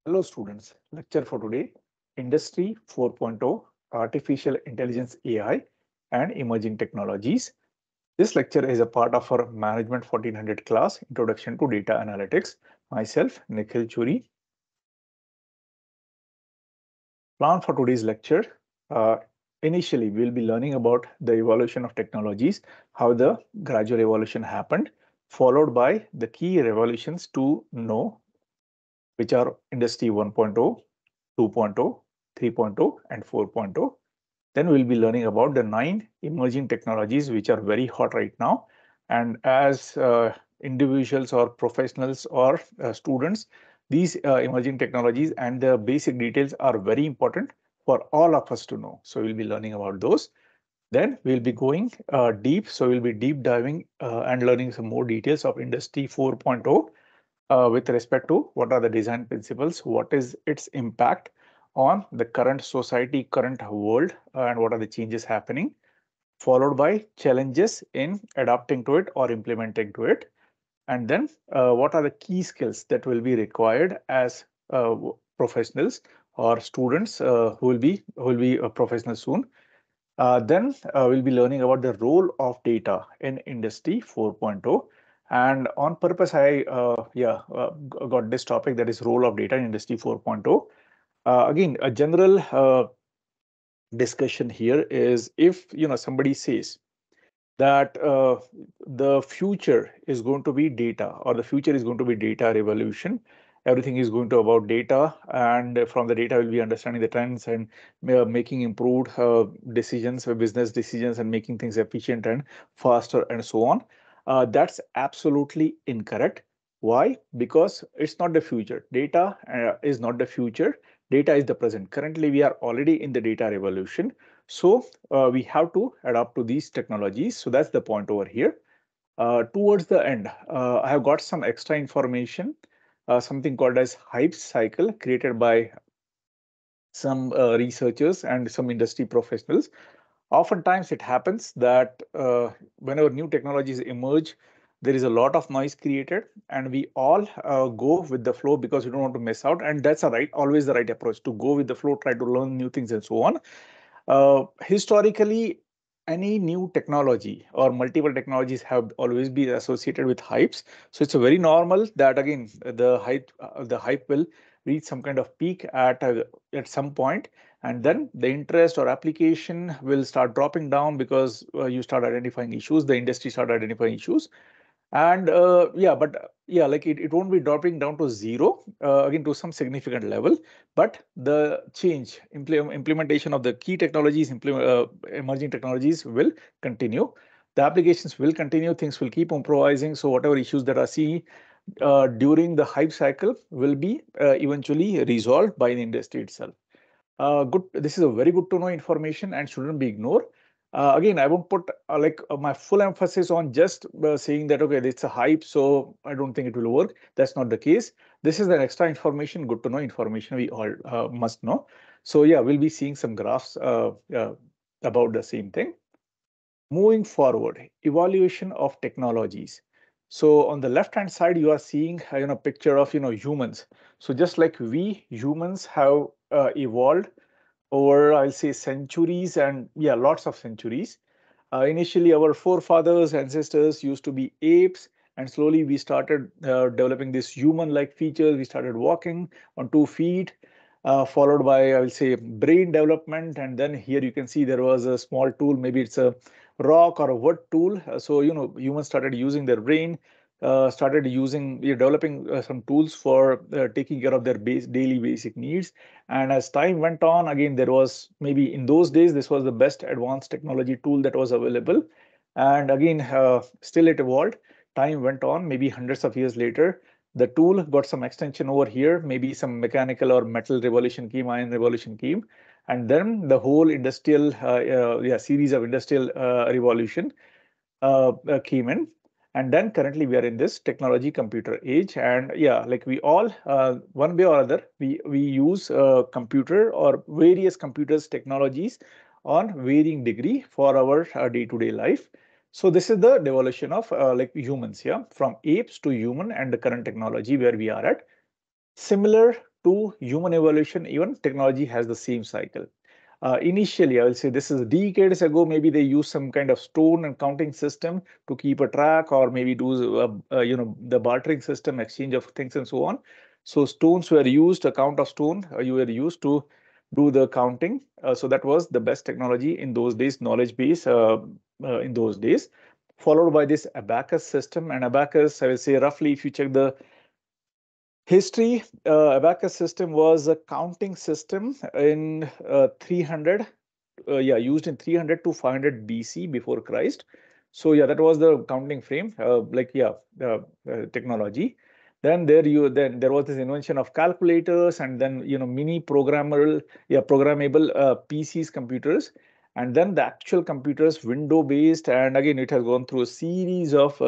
Hello students, lecture for today, Industry 4.0, Artificial Intelligence AI and Emerging Technologies. This lecture is a part of our Management 1400 class, Introduction to Data Analytics. Myself, Nikhil Churi. Plan for today's lecture. Uh, Initially, we'll be learning about the evolution of technologies, how the gradual evolution happened, followed by the key revolutions to know, which are Industry 1.0, 2.0, 3.0, and 4.0. Then we'll be learning about the 9 emerging technologies which are very hot right now. And as individuals or professionals or students, these emerging technologies and the basic details are very important for all of us to know. So we'll be learning about those. Then we'll be going deep. So we'll be deep diving and learning some more details of Industry 4.0 with respect to what are the design principles, what is its impact on the current society, current world, and what are the changes happening, followed by challenges in adapting to it or implementing to it. And then what are the key skills that will be required as professionals or students who will be professionals soon. Then we'll be learning about the role of data in Industry 4.0. And on purpose, I got this topic, that is role of data in Industry 4.0. Again, a general discussion here is, if somebody says that the future is going to be data, or the future is going to be data revolution. Everything is going to about data, and from the data we'll be understanding the trends and making improved decisions, business decisions, and making things efficient and faster and so on. That's absolutely incorrect. Why? Because it's not the future. Data is not the future. Data is the present. Currently, we are already in the data revolution. So we have to adapt to these technologies. So that's the point over here. Towards the end, I have got some extra information, something called as hype cycle, created by some researchers and some industry professionals. Oftentimes, it happens that whenever new technologies emerge, there is a lot of noise created, and we all go with the flow because we don't want to miss out. And that's always the right approach, to go with the flow, try to learn new things, and so on. Historically, any new technology or multiple technologies have always been associated with hypes. So it's a very normal that again the hype will reach some kind of peak at some point, and then the interest or application will start dropping down because you start identifying issues, the industry start identifying issues, and but like it won't be dropping down to zero, again to some significant level, but the implementation of the key technologies, emerging technologies will continue. The applications will continue, things will keep improvising. So whatever issues that are seen during the hype cycle will be eventually resolved by the industry itself. Good. This is a very good to know information and shouldn't be ignored. Again, I won't put my full emphasis on just saying that, okay, it's a hype, so I don't think it will work. That's not the case. This is an extra information, good to know information we all must know. So yeah, we'll be seeing some graphs about the same thing. Moving forward, evaluation of technologies. So on the left hand side, you are seeing picture of humans. So just like we humans have evolved over, I'll say, centuries, and yeah, lots of centuries. Initially, our forefathers, ancestors used to be apes, and slowly we started developing this human-like features. We started walking on 2 feet, followed by, I will say, brain development. And then here you can see there was a small tool, maybe it's a rock or a wood tool. So, humans started using their brain, started developing some tools for taking care of their daily basic needs. And as time went on, again, there was, maybe in those days, this was the best advanced technology tool that was available. And again, still it evolved. Time went on, maybe hundreds of years later, the tool got some extension over here, maybe some mechanical or metal revolution came, iron revolution came, and then the whole industrial series of industrial revolution came in. And then currently we are in this technology computer age, and yeah, like we all one way or other, we use computer or various computers technologies on varying degree for our day-to-day life. So this is the devolution of like humans, yeah, from apes to human and the current technology where we are at. Similar to human evolution, even technology has the same cycle. Initially, I will say this is decades ago. Maybe they used some kind of stone and counting system to keep a track, or maybe do the bartering system, exchange of things, and so on. So stones were used, a count of stone you were used to do the counting. So that was the best technology in those days, knowledge base in those days. Followed by this abacus system, and abacus, I will say roughly, if you check the history, abacus system was a counting system in 300, yeah, used in 300 to 500 BC before Christ. So yeah, that was the counting frame, technology. Then there was this invention of calculators, and then mini programmable PCs, computers, and then the actual computers, window based, and again it has gone through a series of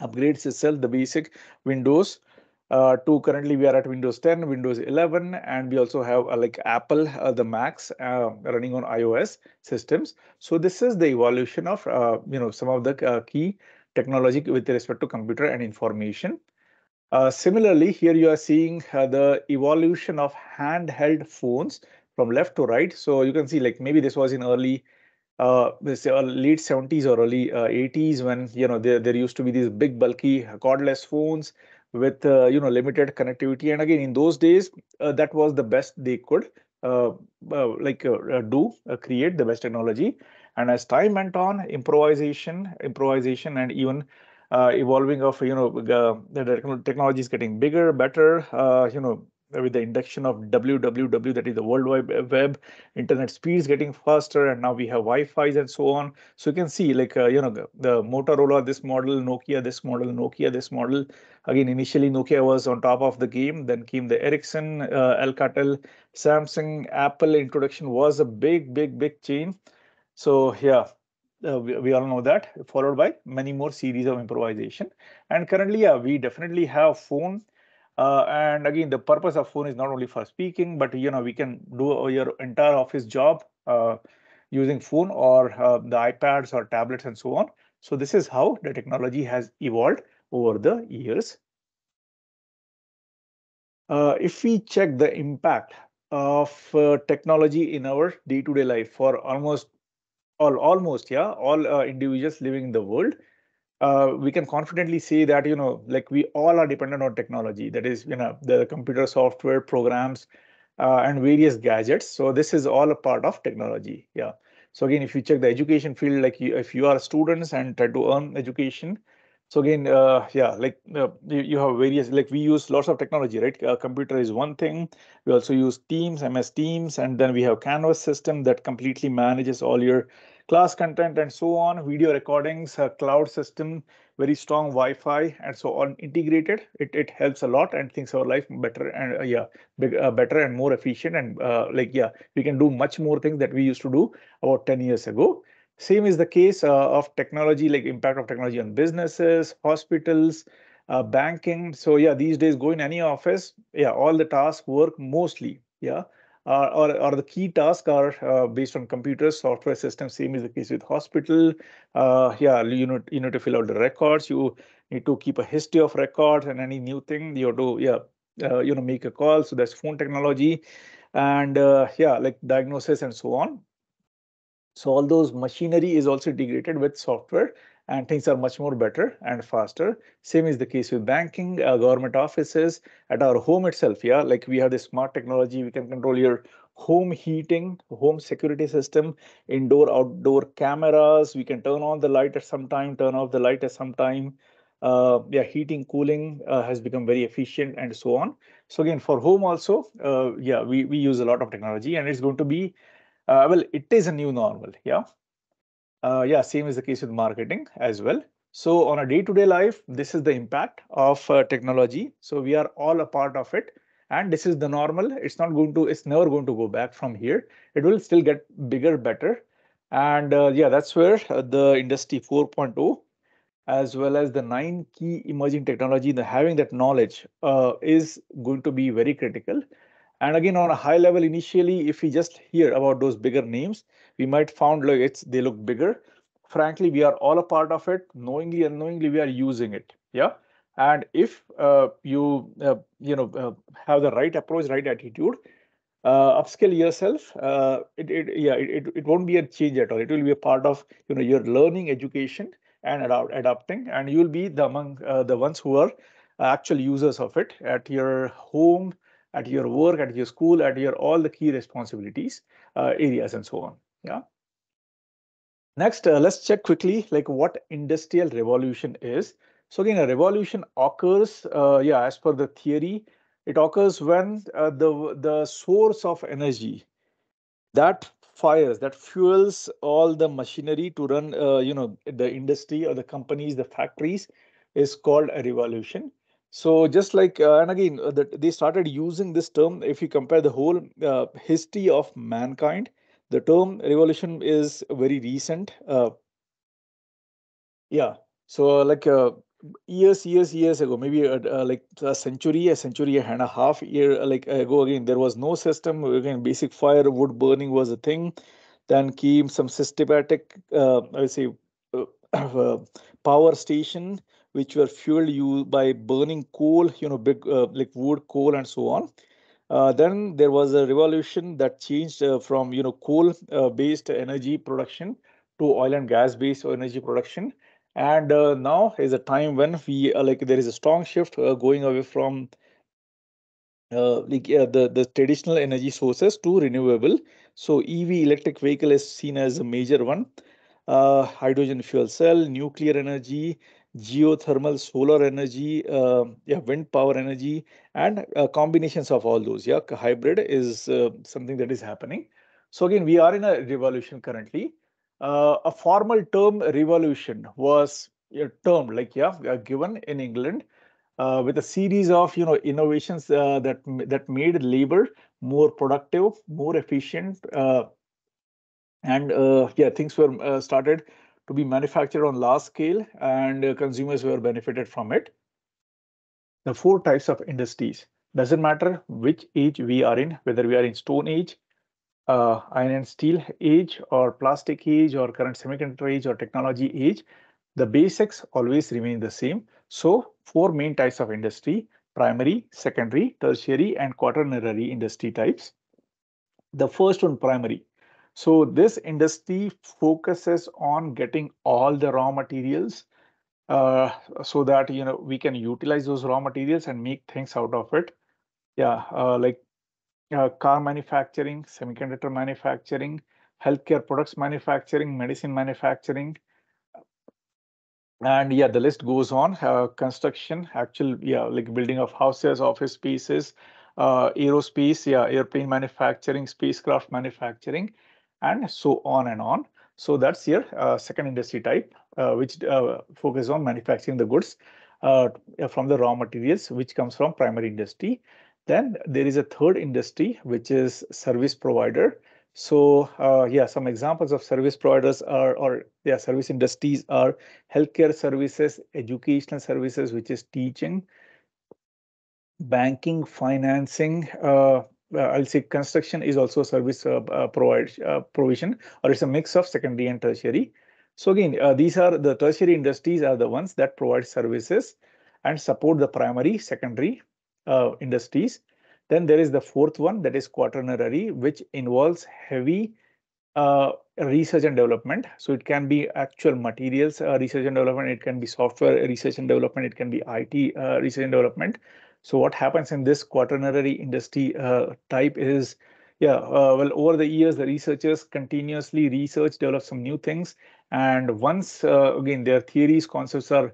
upgrades itself, the basic Windows to currently we are at Windows 10, Windows 11, and we also have like Apple, the Macs running on iOS systems. So this is the evolution of some of the key technology with respect to computer and information. Similarly, here you are seeing the evolution of handheld phones from left to right. So you can see like maybe this was in early this late 70s or early 80s, when there used to be these big bulky cordless phones with limited connectivity. And again, in those days, that was the best they could create the best technology. And as time went on, improvisation, and even evolving of the technology is getting bigger, better. With the induction of WWW, that is the World Wide Web, internet speeds getting faster, and now we have Wi-Fi's and so on. So you can see like the Motorola this model, Nokia this model, Nokia this model. Again, initially Nokia was on top of the game. Then came the Ericsson, Alcatel, Samsung, Apple. Introduction was a big chain. So yeah, we all know that, followed by many more series of improvisation. And currently, yeah, we definitely have phone. And again, the purpose of phone is not only for speaking, but we can do your entire office job using phone, or the iPads or tablets and so on. So this is how the technology has evolved over the years. If we check the impact of technology in our day-to-day life for all individuals living in the world, we can confidently say that like we all are dependent on technology. That is, the computer software programs and various gadgets. So this is all a part of technology. Yeah. So again, if you check the education field, like if you are students and try to earn education, so again, yeah, like you have various, like we use lots of technology, right? Computer is one thing. We also use Teams, MS Teams, and then we have Canvas system that completely manages all your class content and so on. Video recordings, cloud system, very strong Wi-Fi, and so on integrated. It helps a lot and makes our life better, and better and more efficient. And we can do much more things that we used to do about 10 years ago. Same is the case of technology, like impact of technology on businesses, hospitals, banking. So yeah, these days go in any office, yeah, all the tasks work mostly, yeah, or the key tasks are based on computers, software systems. Same is the case with hospital. Yeah, you need to fill out the records. You need to keep a history of records, and any new thing you have to make a call. So that's phone technology, and yeah, like diagnosis and so on. So all those machinery is also integrated with software, and things are much more better and faster. Same is the case with banking, government offices, at our home itself. Yeah, like we have this smart technology. We can control your home heating, home security system, indoor, outdoor cameras. We can turn on the light at some time, turn off the light at some time. Yeah, heating, cooling has become very efficient and so on. So again, for home also, yeah, we use a lot of technology, and it's going to be well, it is a new normal. Yeah. Yeah, same is the case with marketing as well. So on a day-to-day life, this is the impact of technology. So we are all a part of it. And this is the normal. It's never going to go back from here. It will still get bigger, better. And yeah, that's where the industry 4.0, as well as the 9 key emerging technology, the having that knowledge is going to be very critical. And again, on a high level, initially, if we just hear about those bigger names, we might found like they look bigger. Frankly, we are all a part of it. Knowingly, unknowingly, we are using it. Yeah. And if you have the right approach, right attitude, upskill yourself, it won't be a change at all. It will be a part of your learning education and adapting, and you will be among the ones who are actual users of it at your home, at your work, at your school, at your all the key responsibilities areas and so on. Yeah. Next, let's check quickly like what industrial revolution is. So again, a revolution occurs, as per the theory, it occurs when the source of energy that fires, that fuels all the machinery to run, the industry or the companies, the factories, is called a revolution. So just like, and again, they started using this term. If you compare the whole history of mankind, the term revolution is very recent. Yeah. So like years ago, maybe like a century and a half year like ago, again, there was no system. Again, basic firewood burning was a thing. Then came some systematic, I would say, uh, uh, power station, which were fueled you by burning coal, big like wood, coal, and so on. Then there was a revolution that changed from coal based energy production to oil and gas based energy production, and now is a time when we like there is a strong shift going away from the traditional energy sources to renewable. So EV, electric vehicle, is seen as a major one. Hydrogen fuel cell, nuclear energy, geothermal, solar energy, wind power energy, and combinations of all those. Yeah, hybrid is something that is happening. So again, we are in a revolution currently. A formal term revolution was a term like given in England with a series of innovations that made labor more productive, more efficient, and things were started to be manufactured on large scale, and consumers were benefited from it. The four types of industries, doesn't matter which age we are in, whether we are in stone age, iron and steel age, or plastic age, or current semiconductor age, or technology age, the basics always remain the same. So four main types of industry: primary, secondary, tertiary, and quaternary industry types. The first one, primary. So this industry focuses on getting all the raw materials uh, so that we can utilize those raw materials and make things out of it. Yeah, like car manufacturing, semiconductor manufacturing, healthcare products manufacturing, medicine manufacturing, and the list goes on. Construction, actual, like building of houses, office spaces, aerospace, airplane manufacturing, spacecraft manufacturing, and so on and on. So that's your second industry type, which focus on manufacturing the goods from the raw materials, which comes from primary industry. Then there is a third industry, which is service provider. So some examples of service providers service industries are healthcare services, educational services, which is teaching, banking, financing. I'll say construction is also a service provision, or it's a mix of secondary and tertiary. So again, these are the tertiary industries are the ones that provide services and support the primary, secondary industries. Then there is the fourth one, that is quaternary, which involves heavy research and development. So it can be actual materials research and development, it can be software research and development, it can be IT research and development. So what happens in this quaternary industry type is, over the years, the researchers continuously research, develop some new things, and once again their theories, concepts are,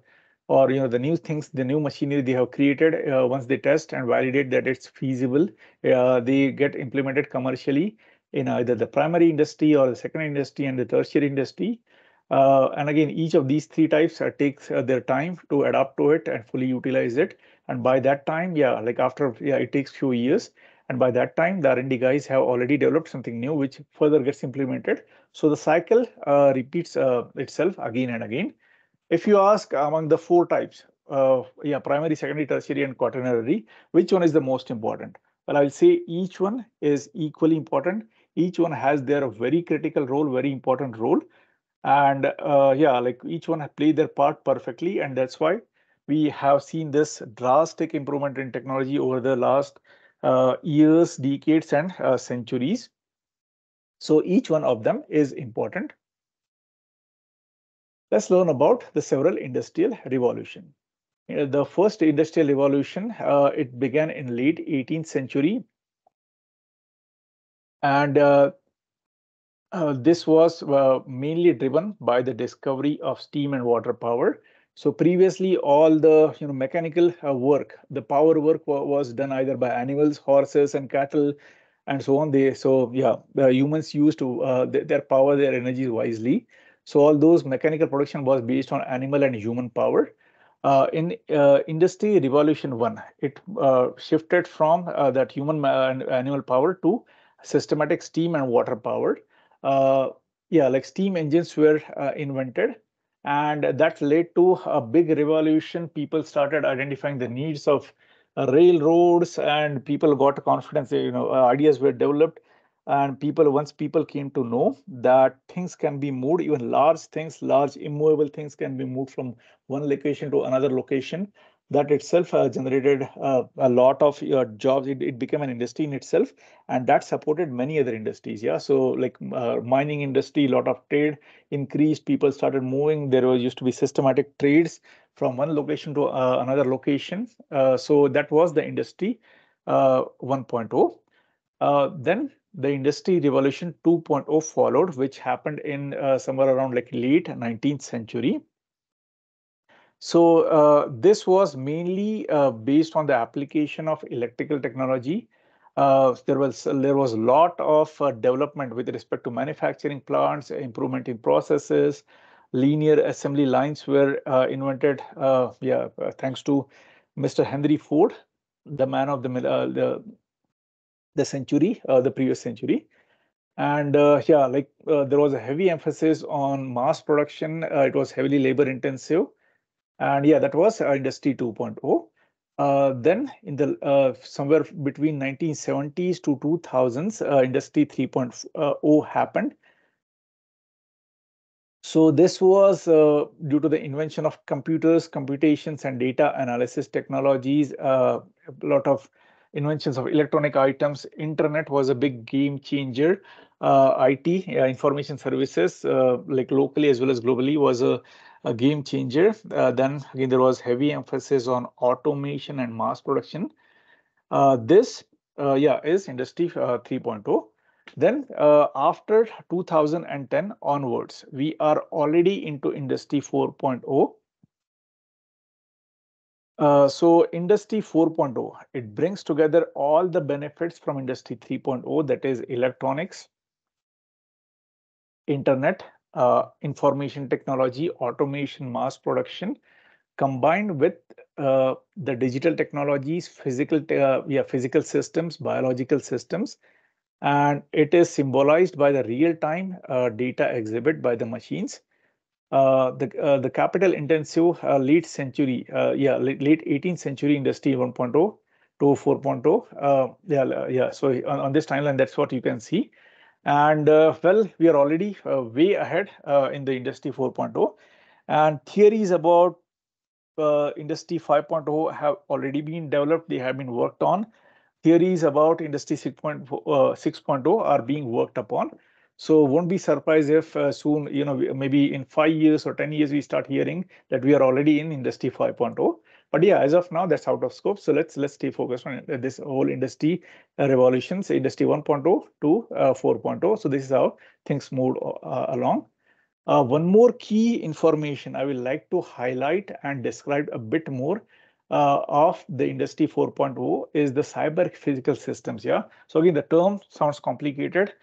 or the new things, the new machinery they have created, once they test and validate that it's feasible, they get implemented commercially in either the primary industry or the secondary industry and the tertiary industry. And again, each of these three types takes their time to adapt to it and fully utilize it. And by that time, like after, it takes few years. And by that time, the R&D guys have already developed something new, which further gets implemented. So the cycle repeats itself again and again. If you ask among the four types, primary, secondary, tertiary, and quaternary, which one is the most important? Well, I'll say each one is equally important. Each one has their very critical role, very important role, and like each one have played their part perfectly, and that's why we have seen this drastic improvement in technology over the last years, decades, and centuries. So each one of them is important. Let's learn about the several industrial revolution. The first industrial revolution, it began in late 18th century, and this was mainly driven by the discovery of steam and water power. So previously, all the mechanical work, the power work was done either by animals, horses, and cattle, and so on. The humans used to their power, their energy wisely. So all those mechanical production was based on animal and human power. In Industry Revolution One, it shifted from that human and animal power to systematic steam and water power. uh, yeah, like steam engines were invented, and that led to a big revolution. People started identifying the needs of railroads, and people got confidence. Ideas were developed, and once people came to know that things can be moved, even large things, large immovable things can be moved from one location to another location. That itself generated a lot of jobs. It became an industry in itself, and that supported many other industries. Yeah, so like mining industry, a lot of trade increased, people started moving. There was used to be systematic trades from one location to another location. So that was the industry 1.0. Then the industry revolution 2.0 followed, which happened in somewhere around like late 19th century. So this was mainly based on the application of electrical technology. There was a lot of development with respect to manufacturing plants, improvement in processes, linear assembly lines were invented. Thanks to Mr. Henry Ford, the man of the century, the previous century. And there was a heavy emphasis on mass production. It was heavily labor intensive, and yeah, that was Industry 2.0. Then in the somewhere between 1970s to 2000s, Industry 3.0 happened. So this was due to the invention of computers, computations, and data analysis technologies. A lot of inventions of electronic items. Internet was a big game changer. IT, information services, like locally as well as globally, was a game changer. Then again, there was heavy emphasis on automation and mass production. This is Industry 3.0. Then after 2010 onwards, we are already into Industry 4.0. So Industry 4.0, it brings together all the benefits from Industry 3.0, that is electronics, internet, information technology, automation, mass production, combined with the digital technologies, physical systems, biological systems, and it is symbolized by the real-time data exhibit by the machines. The capital intensive late 18th century Industry 1.0 to 4.0. So on this timeline, that's what you can see. And well, we are already way ahead in the Industry 4.0, and theories about Industry 5.0 have already been developed. They have been worked on. Theories about Industry 6.0 are being worked upon. So won't be surprised if soon, maybe in 5 years or 10 years, we start hearing that we are already in Industry 5.0. But yeah, as of now, that's out of scope. So let's stay focused on this whole industry revolutions, Industry 1.0 to 4.0. So this is how things moved along. One more key information I will like to highlight and describe a bit more of the Industry 4.0 is the cyber physical systems. Yeah. So again, the term sounds complicated.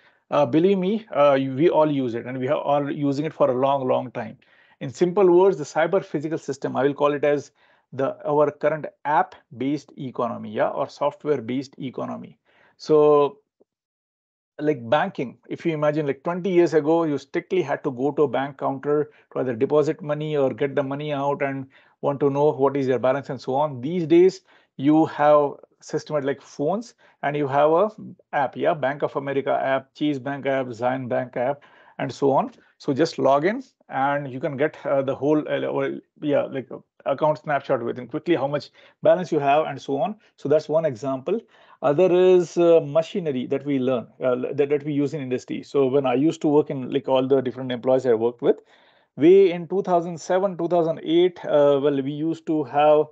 Believe me, we all use it, and we are all using it for a long, long time. In simple words, the cyber physical system, I will call it as our current app-based economy, yeah, or software-based economy. So like banking, if you imagine like 20 years ago, you strictly had to go to a bank counter to either deposit money or get the money out and want to know what is your balance and so on. These days, you have system like phones, and you have a app, yeah, Bank of America app, Chase Bank app, Zion Bank app, and so on. So just log in and you can get the whole, account snapshot within quickly how much balance you have and so on. So that's one example. Other is machinery that we learn that we use in industry. So when I used to work in like all the different employees I worked with, we in 2007 2008, well, we used to have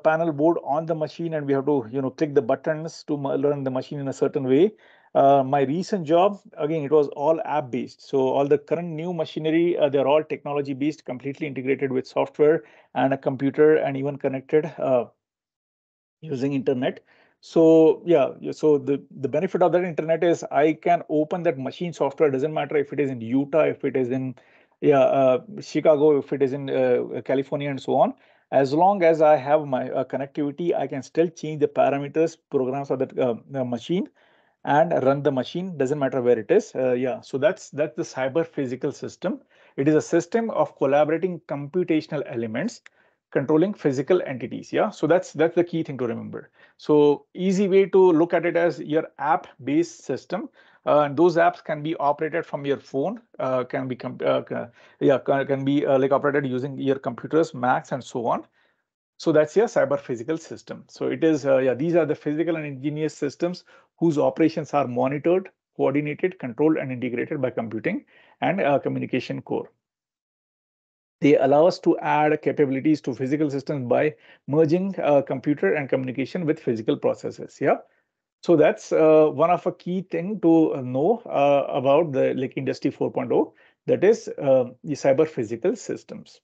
panel board on the machine, and we have to click the buttons to learn the machine in a certain way. My recent job, again, it was all app based. So all the current new machinery, they're all technology based, completely integrated with software and a computer, and even connected using internet. So yeah, so the benefit of that internet is I can open that machine software. Doesn't matter if it is in Utah, if it is in Chicago, if it is in California, and so on. As long as I have my connectivity, I can still change the parameters, programs of that machine, and run the machine. Doesn't matter where it is. Yeah, so that's the cyber physical system. It is a system of collaborating computational elements controlling physical entities. Yeah, so that's the key thing to remember. So easy way to look at it as your app based system. And those apps can be operated from your phone, can be can be like operated using your computers, Macs, and so on. So that's your cyber physical system. So it is, yeah, these are the physical and engineered systems whose operations are monitored, coordinated, controlled, and integrated by computing and communication core. They allow us to add capabilities to physical systems by merging computer and communication with physical processes. Yeah. So that's one of a key thing to know about the like Industry 4.0, that is the cyber physical systems.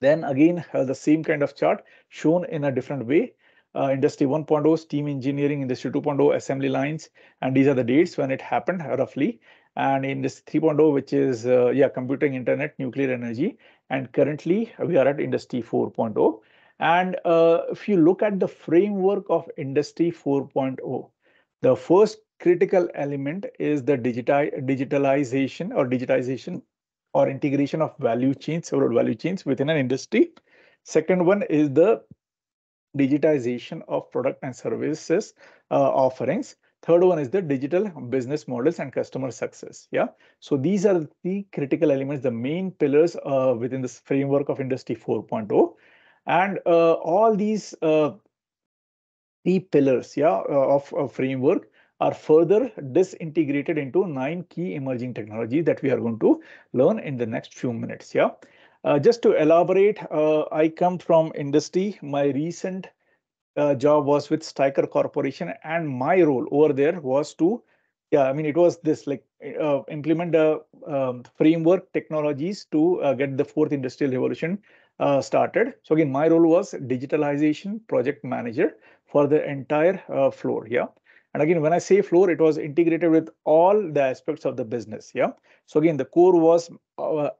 Then again, the same kind of chart shown in a different way. Industry 1.0, steam engineering, Industry 2.0, assembly lines, and these are the dates when it happened roughly. And Industry 3.0, which is computing, internet, nuclear energy, and currently we are at Industry 4.0. And if you look at the framework of Industry 4.0, the first critical element is the digitization or integration of value chains, several value chains within an industry. Second one is the digitization of product and services offerings. Third one is the digital business models and customer success. Yeah. So these are the critical elements, the main pillars within this framework of Industry 4.0. And all these key pillars, of a framework are further disintegrated into 9 key emerging technologies that we are going to learn in the next few minutes. Yeah. Just to elaborate, I come from industry. My recent job was with Stryker Corporation, and my role over there was to, yeah, I mean, it was this like implement the framework technologies to get the fourth industrial revolution started. So again, my role was digitalization project manager for the entire floor. Yeah. And again, when I say floor, it was integrated with all the aspects of the business. Yeah. So again, the core was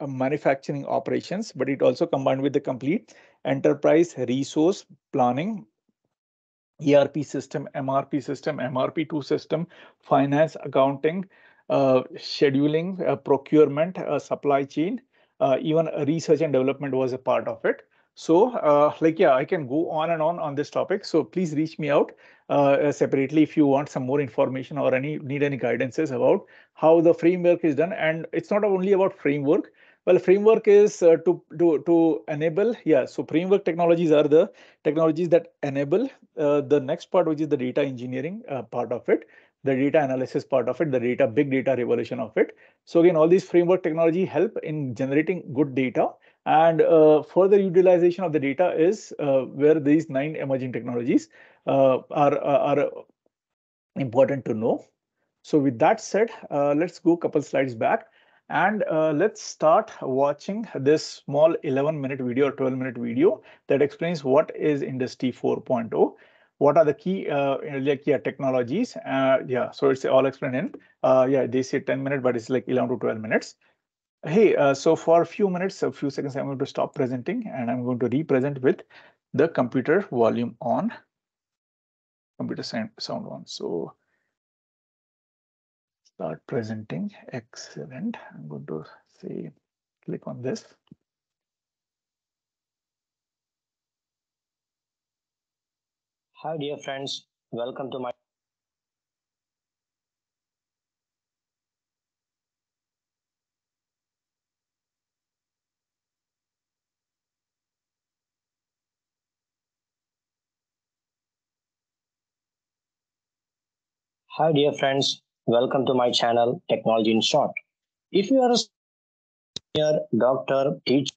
manufacturing operations, but it also combined with the complete enterprise resource planning, ERP system, MRP2 system, finance, accounting, scheduling, procurement, supply chain, even research and development was a part of it. So, yeah, I can go on and on this topic. So please reach me out separately if you want some more information or need any guidances about how the framework is done. And it's not only about framework. Well, framework is to enable. Yeah, so framework technologies are the technologies that enable the next part, which is the data engineering part of it, the data analysis part of it, the big data revolution of it. So again, all these framework technology help in generating good data, and further utilization of the data is where these 9 emerging technologies are important to know. So with that said, let's go a couple slides back, and let's start watching this small 11-minute video or 12-minute video that explains what is Industry 4.0, what are the key technologies. So it's all explained in, they say 10 minutes, but it's like 11 to 12 minutes. Hey, so for a few seconds, I'm going to stop presenting, and I'm going to re-present with the computer volume on, computer sound on. So start presenting. Excellent. I'm going to say, click on this. Hi, dear friends. Welcome to my Hi, dear friends. Welcome to my channel, Technology in Short. If you are a senior, doctor, teacher,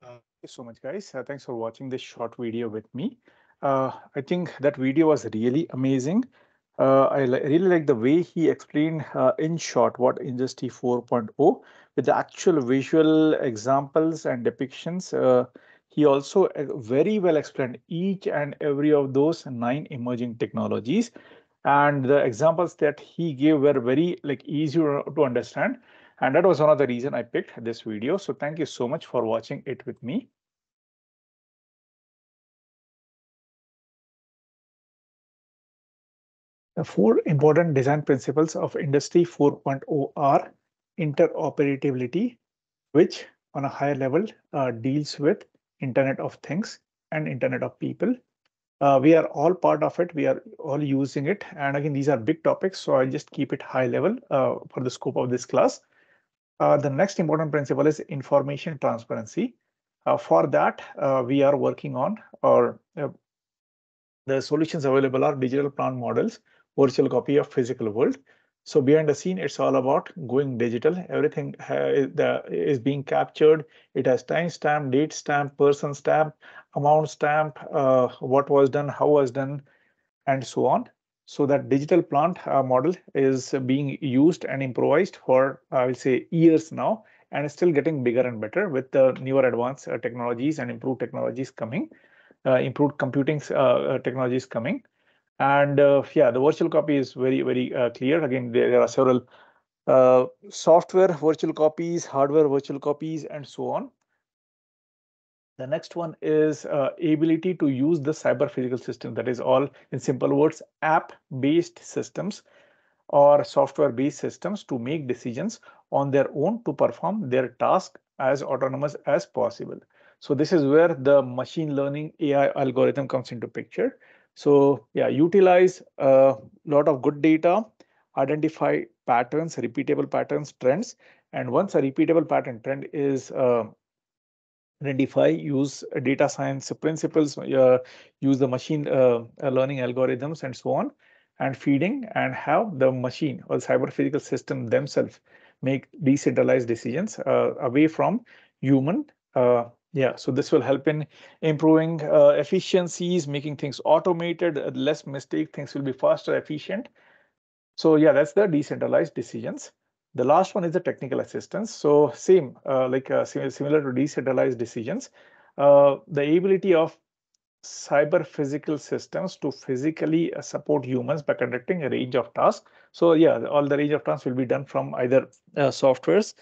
Thank you so much, guys. Thanks for watching this short video with me. I think that video was really amazing. Really like the way he explained in short what Industry 4.0 with the actual visual examples and depictions. He also very well explained each and every of those nine emerging technologies. And the examples that he gave were very like easy to understand. And that was one of the reason I picked this video. So thank you so much for watching it with me. The four important design principles of Industry 4.0 are interoperability, which on a higher level deals with Internet of Things and Internet of People. We are all part of it. We are all using it. And again, these are big topics, so I'll just keep it high level for the scope of this class. The next important principle is information transparency. For that, we are working on, or the solutions available are digital plant models, virtual copy of physical world. So behind the scene, it's all about going digital. Everything is being captured. It has timestamp, date stamp, person stamp, amount stamp, what was done, how was done, and so on. So that digital plant model is being used and improvised for, I will say, years now, and is still getting bigger and better with the newer advanced technologies and improved technologies coming, improved computing technologies coming. And yeah, the virtual copy is very clear. Again, there are several software virtual copies, hardware virtual copies, and so on. The next one is ability to use the cyber physical system. That is all in simple words, app-based systems or software-based systems to make decisions on their own to perform their task as autonomous as possible. So this is where the machine learning AI algorithm comes into picture. So yeah, utilize a lot of good data, identify patterns, repeatable patterns, trends, and once a repeatable pattern trend is identify, use data science principles, use the machine learning algorithms and so on, and feeding and have the machine or cyber physical system themselves make decentralized decisions away from human. Yeah, so this will help in improving efficiencies, making things automated, less mistake, things will be faster, efficient. So yeah, that's the decentralized decisions. The last one is the technical assistance. So same, similar to decentralized decisions, the ability of cyber physical systems to physically support humans by conducting a range of tasks. So yeah, all the range of tasks will be done from either softwares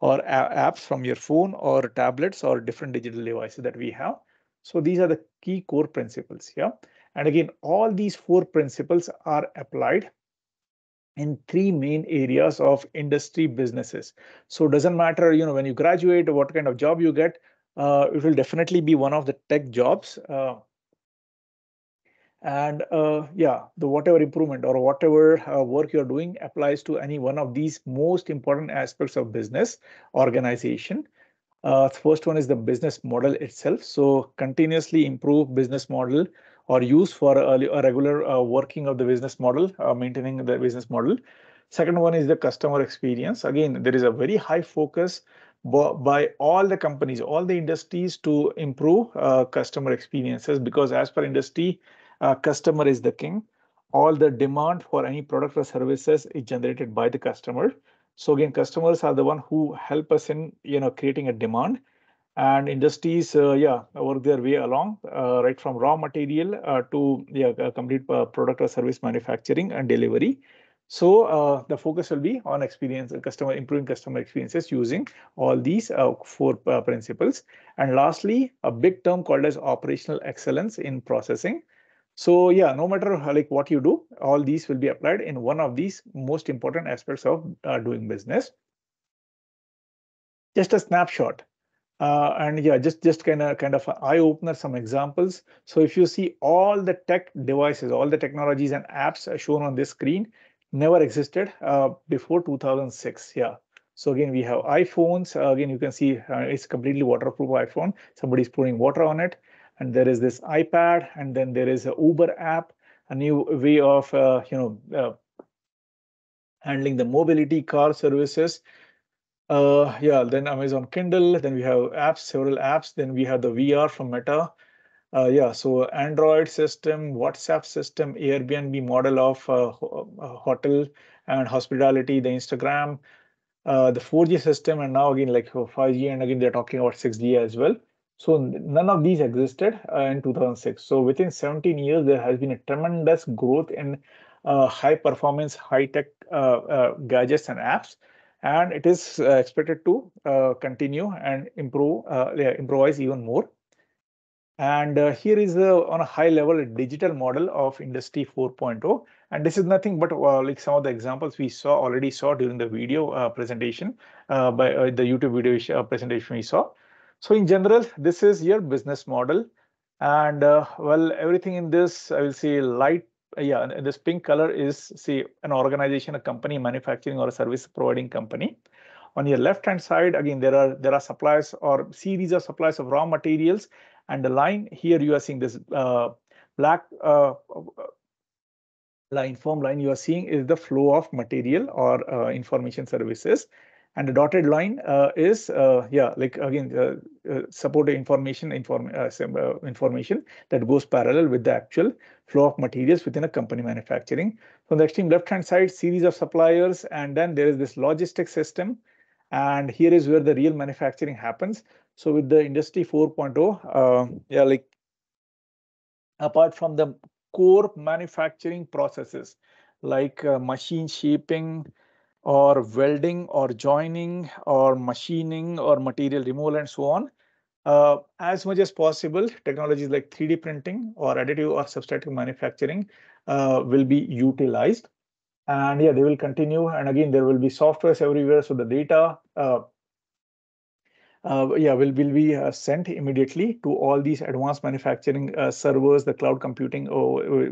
or apps from your phone or tablets or different digital devices that we have. So these are the key core principles. Yeah. And again, all these four principles are applied in three main areas of industry businesses. So it doesn't matter, when you graduate, what kind of job you get, it will definitely be one of the tech jobs. And yeah, the whatever improvement or whatever work you're doing applies to any one of these most important aspects of business organization. The first one is the business model itself. So continuously improve business model or use for a regular working of the business model, maintaining the business model. Second one is the customer experience. Again, there is a very high focus by all the companies, all the industries to improve customer experiences because as per industry, customer is the king. All the demand for any product or services is generated by the customer. So again, customers are the one who help us in creating a demand, and industries yeah work their way along right from raw material to yeah complete product or service manufacturing and delivery. So the focus will be on experience, customer improving customer experiences using all these four principles. And lastly, a big term called as operational excellence in processing. So yeah, no matter like what you do, all these will be applied in one of these most important aspects of doing business. Just a snapshot. And yeah, just kind of an eye opener, some examples. So if you see all the tech devices, all the technologies and apps shown on this screen never existed before 2006. Yeah. So again, we have iPhones. Again, you can see it's completely waterproof iPhone. Somebody's pouring water on it. And there is this iPad, and then there is a Uber app, a new way of handling the mobility car services. Yeah, then Amazon Kindle, then we have apps, several apps, then we have the VR from Meta. Yeah, so Android system, WhatsApp system, Airbnb model of hotel and hospitality, the Instagram, the 4G system, and now again like 5G, and again they're talking about 6G as well. So none of these existed in 2006. So within 17 years, there has been a tremendous growth in high performance, high tech gadgets and apps, and it is expected to continue and improve, yeah, improvise even more. And here is on a high level a digital model of Industry 4.0. And this is nothing but like some of the examples we already saw during the video presentation by the YouTube video presentation we saw. So in general, this is your business model. And well, everything in this, I will say light, yeah, and this pink color is, say, an organization, a company, manufacturing or a service providing company. On your left hand side, again, there are suppliers or series of supplies of raw materials, and the line here you are seeing this black line, form line you are seeing is the flow of material or information services, and the dotted line is yeah, like again support information that goes parallel with the actual flow of materials within a company manufacturing. So on the extreme left hand side, series of suppliers, and then there is this logistics system, and here is where the real manufacturing happens. So with the Industry 4.0, yeah, like apart from the core manufacturing processes like machine shaping or welding or joining or machining or material removal and so on, as much as possible, technologies like 3D printing or additive or subtractive manufacturing will be utilized. And yeah, they will continue. And again, there will be softwares everywhere. So the data yeah, will be sent immediately to all these advanced manufacturing servers, the cloud computing,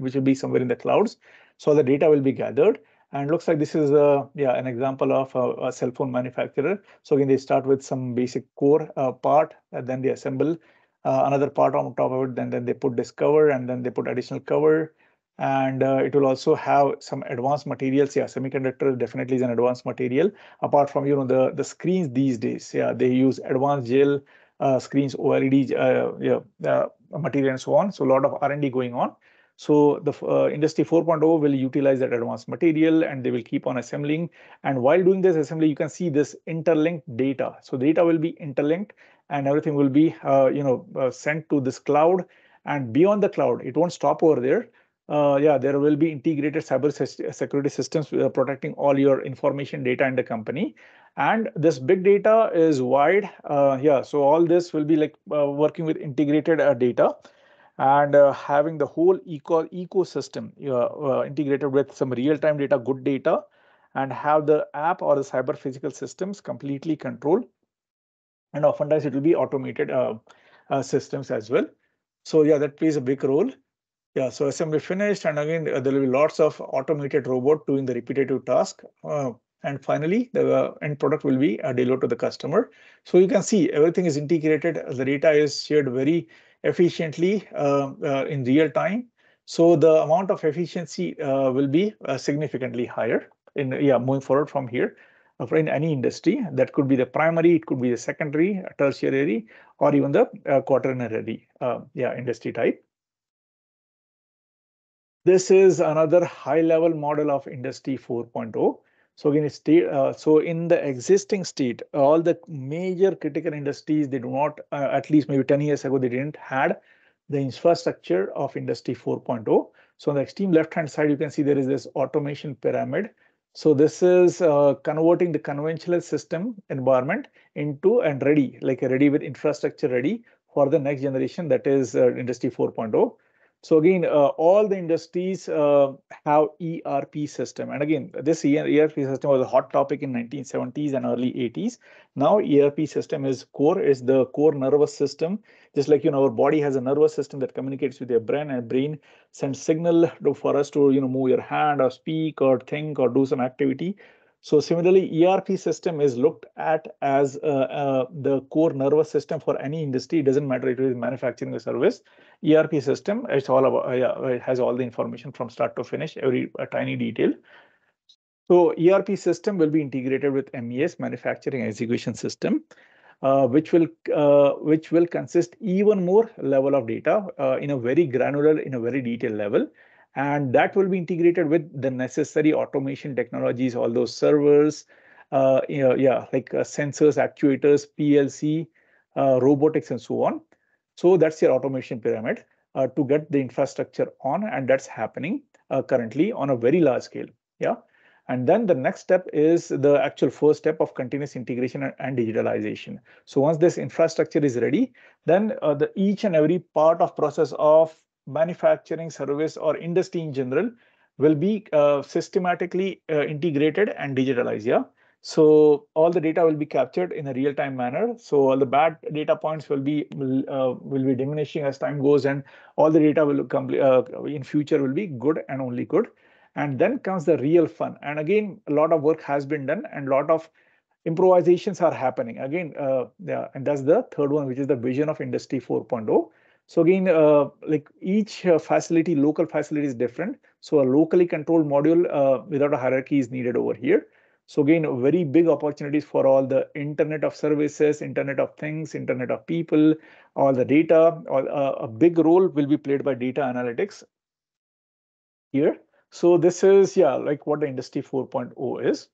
which will be somewhere in the clouds. So the data will be gathered. And looks like this is yeah, an example of a cell phone manufacturer. So again, they start with some basic core part, and then they assemble another part on top of it. Then they put this cover, and then they put additional cover. And it will also have some advanced materials. Yeah, semiconductor definitely is an advanced material. Apart from the screens these days, yeah, they use advanced gel screens, OLED yeah, material and so on. So a lot of R&D going on. So the Industry 4.0 will utilize that advanced material, and they will keep on assembling. And while doing this assembly, you can see this interlinked data. So data will be interlinked, and everything will be sent to this cloud. And beyond the cloud, it won't stop over there. Yeah, there will be integrated cyber security systems protecting all your information data in the company. And this big data is wide. Yeah, so all this will be like working with integrated data, and having the whole ecosystem integrated with some real-time data, good data, and have the app or the cyber physical systems completely controlled. And oftentimes it will be automated systems as well. So yeah, that plays a big role. Yeah, so assembly finished, and again, there will be lots of automated robot doing the repetitive task. And finally, the end product will be delivered to the customer. So you can see everything is integrated. The data is shared very efficiently in real time. So the amount of efficiency will be significantly higher in, yeah, moving forward from here. In any industry, that could be the primary, it could be the secondary, tertiary, or even the quaternary, yeah, industry type. This is another high-level model of Industry 4.0. So again, so in the existing state, all the major critical industries, they do not, at least maybe 10 years ago, they didn't had the infrastructure of Industry 4.0. So on the extreme left-hand side, you can see there is this automation pyramid. So this is converting the conventional system environment into and ready, like ready with infrastructure ready for the next generation, that is Industry 4.0. So again, all the industries have ERP system. And again, this ERP system was a hot topic in 1970s and early 80s. Now ERP system is core, is the core nervous system. Just like, our body has a nervous system that communicates with your brain, and brain sends signal for us to, move your hand or speak or think or do some activity. So similarly, ERP system is looked at as the core nervous system for any industry. It doesn't matter if it is manufacturing or service. ERP system, it's all about, yeah, it has all the information from start to finish, every tiny detail. So ERP system will be integrated with MES, manufacturing execution system, which will consist even more level of data in a very granular, in a very detailed level, and that will be integrated with the necessary automation technologies, all those servers, like sensors, actuators, PLC, robotics, and so on. So that's your automation pyramid to get the infrastructure on, and that's happening currently on a very large scale. Yeah. And then the next step is the actual first step of continuous integration and digitalization. So once this infrastructure is ready, then each and every part of process of manufacturing, service, or industry in general will be systematically integrated and digitalized. Yeah. So all the data will be captured in a real-time manner. So all the bad data points will be diminishing as time goes, and all the data will in future will be good and only good. And then comes the real fun. And again, a lot of work has been done and a lot of improvisations are happening. Again, yeah, and that's the third one, which is the vision of Industry 4.0. So again, like each local facility is different. So a locally controlled module without a hierarchy is needed over here. So again, very big opportunities for all the Internet of Services, Internet of Things, Internet of People, all the data. A big role will be played by data analytics here. So this is, yeah, like what the Industry 4.0 is.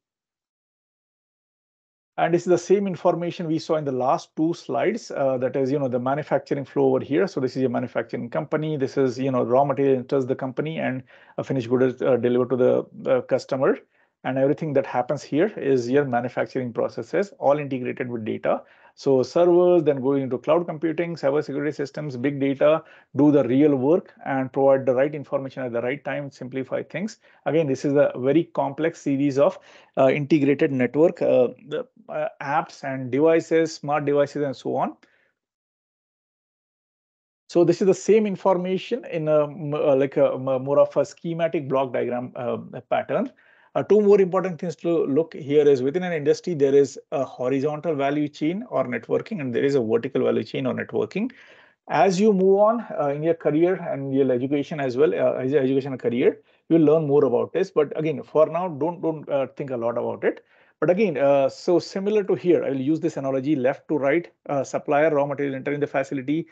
And this is the same information we saw in the last two slides. That is, the manufacturing flow over here. So this is your manufacturing company. This is, raw material enters the company and a finished good is delivered to the customer. And everything that happens here is your manufacturing processes, all integrated with data. So servers, then going into cloud computing, cybersecurity systems, big data, do the real work and provide the right information at the right time, simplify things. Again, this is a very complex series of integrated network, the apps and devices, smart devices, and so on. So this is the same information in more of a schematic block diagram pattern. Two more important things to look here is within an industry, there is a horizontal value chain or networking, and there is a vertical value chain or networking. As you move on in your career and your education as well, as your education and career, you'll learn more about this. But again, for now, don't think a lot about it. But again, so similar to here, I will use this analogy: left to right, supplier, raw material entering the facility,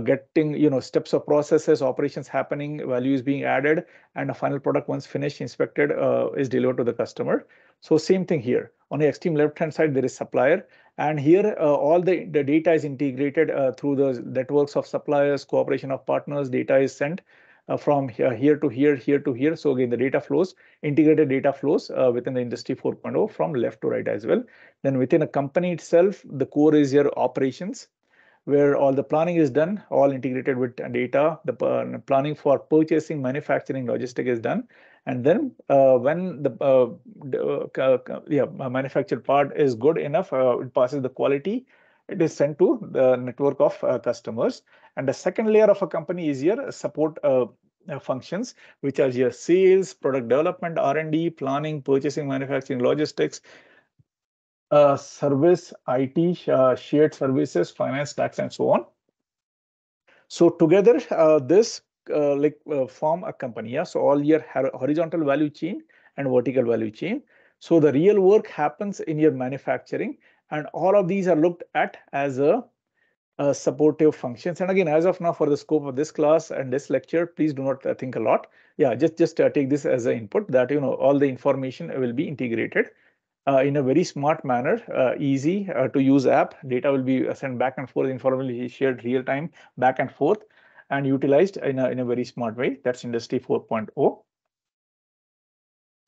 getting steps of processes, operations happening, values being added, and a final product once finished, inspected, is delivered to the customer. So same thing here. On the extreme left hand side, there is supplier. And here, all the data is integrated through the networks of suppliers, cooperation of partners. Data is sent from here to here, here to here. So again, the data flows, integrated data flows within the Industry 4.0 from left to right as well. Then within a company itself, the core is your operations, where all the planning is done, all integrated with data. The planning for purchasing, manufacturing, logistic is done. And then when the manufactured part is good enough, it passes the quality, it is sent to the network of customers. And the second layer of a company is your support functions, which are your sales, product development, R&D, planning, purchasing, manufacturing, logistics, service, IT, shared services, finance, tax, and so on. So together, this form a company. Yeah. So all your horizontal value chain and vertical value chain. So the real work happens in your manufacturing, and all of these are looked at as a supportive functions. And again, as of now, for the scope of this class and this lecture, please do not think a lot. Yeah, just take this as an input that all the information will be integrated in a very smart manner, easy to use app. Data will be sent back and forth, information will be shared real time, back and forth, and utilized in a very smart way. That's Industry 4.0.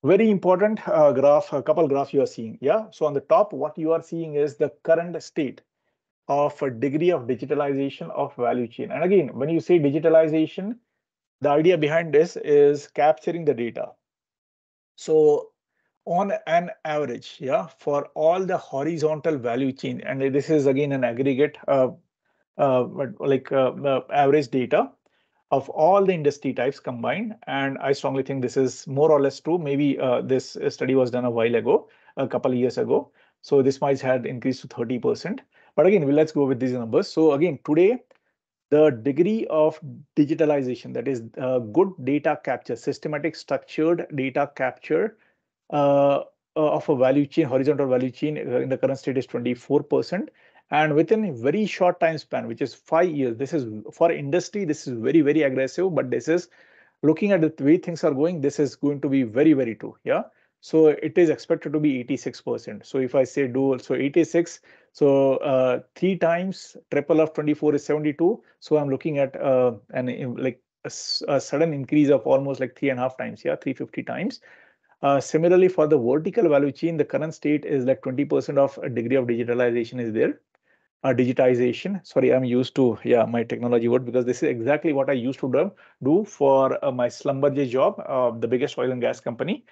Very important graph, a couple graphs you are seeing. Yeah. So on the top, what you are seeing is the current state of a degree of digitalization of value chain. And again, when you say digitalization, the idea behind this is capturing the data. So on an average, yeah, for all the horizontal value chain, and this is again an aggregate average data of all the industry types combined. And I strongly think this is more or less true. Maybe this study was done a while ago, a couple of years ago. So this might have increased to 30%. But again, let's go with these numbers. So again, today, the degree of digitalization, that is good data capture, systematic structured data capture uh, of a value chain, horizontal value chain in the current state is 24%. And within a very short time span, which is 5 years, this is for industry, this is very, very aggressive, but this is looking at the way things are going, this is going to be very, very true. Yeah. So it is expected to be 86%. So if I say do, so 86, so 3 times triple of 24 is 72. So I'm looking at like a sudden increase of almost like 3.5 times. Yeah, 350 times. Similarly, for the vertical value chain, the current state is like 20% of a degree of digitalization is there. Digitization. Sorry, I'm used to my technology word because this is exactly what I used to do for my Schlumberger job, the biggest oil and gas company,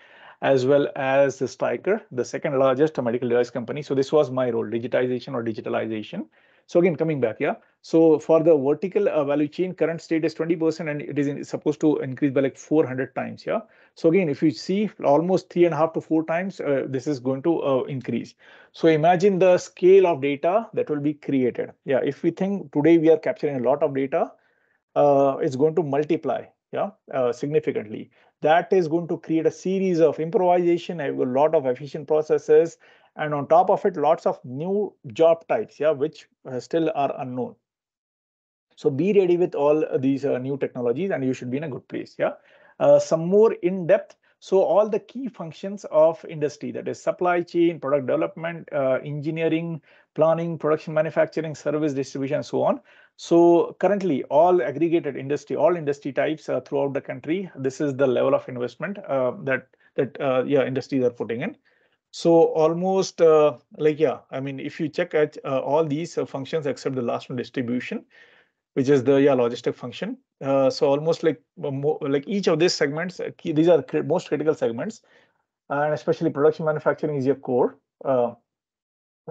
as well as the Stryker, the second largest medical device company. So this was my role, digitization or digitalization. So again, coming back, yeah. So for the vertical value chain, current state is 20%, and it is supposed to increase by like 400 times. Yeah. So again, if you see almost 3.5 to 4 times, this is going to increase. So imagine the scale of data that will be created. Yeah, if we think today we are capturing a lot of data, it's going to multiply, significantly. That is going to create a series of improvisation, a lot of efficient processes, and on top of it, lots of new job types, which still are unknown. So be ready with all these new technologies, and you should be in a good place. Yeah. Some more in depth. So all the key functions of industry, that is supply chain, product development, engineering, planning, production, manufacturing, service, distribution, and so on. So currently, all aggregated industry, all industry types throughout the country, this is the level of investment that industries are putting in. So almost I mean, if you check at all these functions except the last one, distribution, which is the logistic function. So almost like each of these segments, these are the most critical segments, and especially production manufacturing is your core, or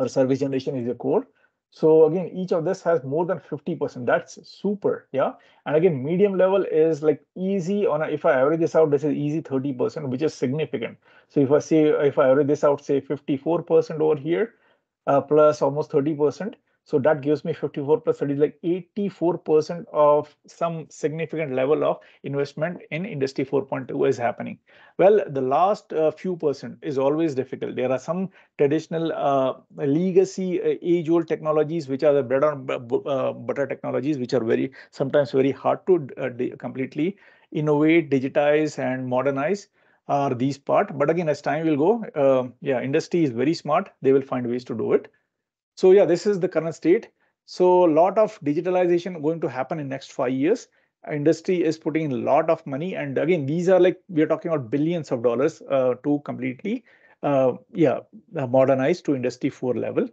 service generation is your core. So again, each of this has more than 50%. That's super, yeah. And again, medium level is like easy on a, if I average this out, this is easy 30%, which is significant. So if I average this out, say 54% over here, plus almost 30%. So that gives me 54 plus 30 is like 84% of some significant level of investment in Industry 4.2 is happening. Well, the last few percent is always difficult. There are some traditional legacy age-old technologies which are the bread and butter technologies, which are very sometimes very hard to completely innovate, digitize, and modernize. Are these part, but again, as time will go, industry is very smart. They will find ways to do it. So yeah, this is the current state. So a lot of digitalization going to happen in next 5 years. Industry is putting in a lot of money, and again, these are like we are talking about billions of dollars to completely, modernize to Industry 4 level.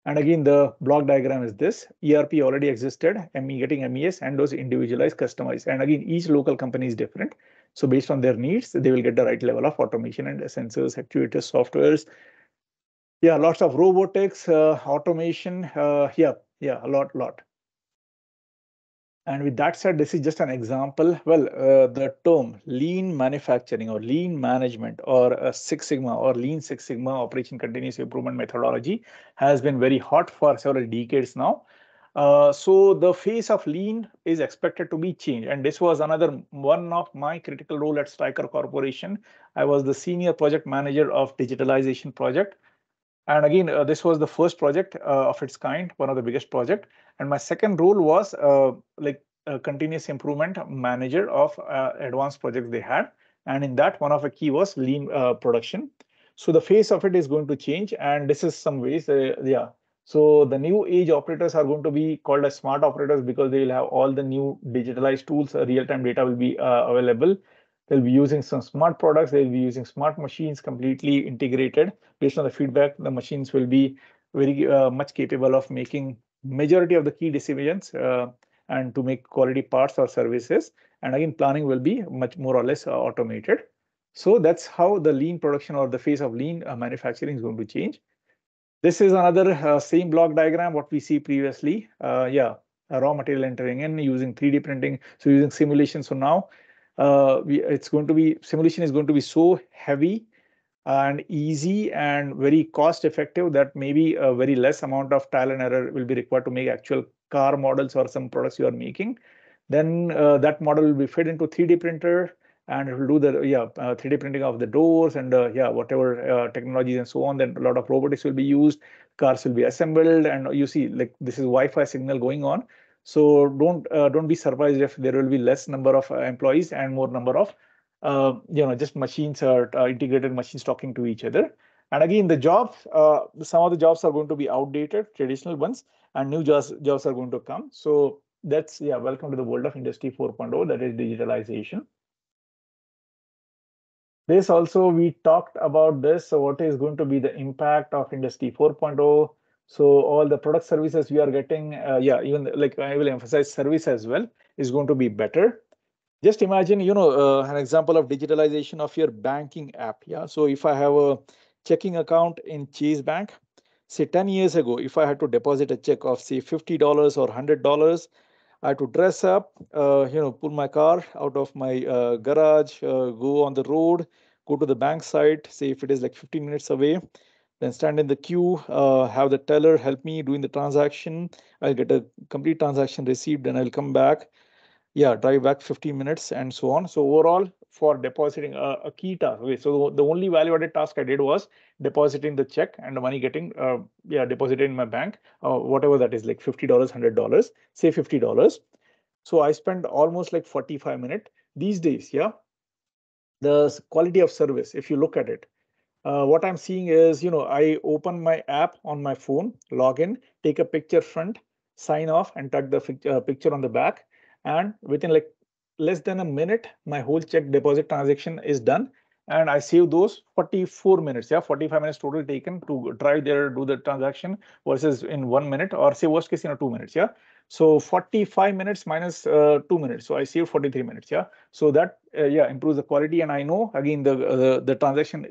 And again, the block diagram is this. ERP already existed, ME getting MES, and those individualized, customized. And again, each local company is different. So based on their needs, they will get the right level of automation and sensors, actuators, softwares. Yeah, lots of robotics, automation. A lot. And with that said, this is just an example. Well, the term lean manufacturing or lean management or Six Sigma or Lean Six Sigma operation continuous improvement methodology has been very hot for several decades now. So the face of lean is expected to be changed. And this was another one of my critical role at Stryker Corporation. I was the senior project manager of digitalization project. And again, this was the first project of its kind, one of the biggest project. And my second role was like a continuous improvement manager of advanced projects they had. And in that, one of the key was lean production. So the face of it is going to change. And this is some ways, So the new age operators are going to be called as smart operators because they will have all the new digitalized tools. Real-time data will be available. They'll be using some smart products. They'll be using smart machines completely integrated. Based on the feedback, the machines will be very much capable of making majority of the key decisions and to make quality parts or services. And again, planning will be much more or less automated. So that's how the lean production or the phase of lean manufacturing is going to change. This is another same block diagram what we see previously. Raw material entering in using 3D printing. So using simulation. So now it's going to be simulation is going to be so heavy and easy and very cost effective that maybe a very less amount of trial and error will be required to make actual car models or some products you are making. Then that model will be fed into 3D printer, and it will do the 3D printing of the doors and whatever technologies and so on. Then a lot of robotics will be used, cars will be assembled, and you see like this is Wi-Fi signal going on. So don't be surprised if there will be less number of employees and more number of just machines or integrated machines talking to each other. And again, the jobs, some of the jobs are going to be outdated, traditional ones, and new jobs are going to come. So that's, welcome to the world of Industry 4.0, that is digitalization. This also, we talked about this. So what is going to be the impact of Industry 4.0? So all the product services we are getting, even like I will emphasize service as well, is going to be better. Just imagine, an example of digitalization of your banking app. Yeah. So if I have a checking account in Chase Bank, say 10 years ago, if I had to deposit a check of say $50 or $100, I had to dress up, pull my car out of my garage, go on the road, go to the bank site, say if it is like 15 minutes away, then stand in the queue, have the teller help me doing the transaction. I'll get a complete transaction receipt, then I'll come back, drive back 15 minutes and so on. So overall, for depositing a key task, okay, so the only value added task I did was depositing the check and the money getting deposited in my bank, whatever that is, like $50, $100, say $50. So I spent almost like 45 minutes. These days, the quality of service, if you look at it, what I'm seeing is, I open my app on my phone, log in, take a picture front, sign off, and tag the picture on the back. And within like less than a minute, my whole check deposit transaction is done. And I save those 44 minutes, 45 minutes total taken to drive there, do the transaction versus in 1 minute, or say worst case, 2 minutes, So 45 minutes minus 2 minutes. So I save 43 minutes, So that, improves the quality. And I know, again, the transaction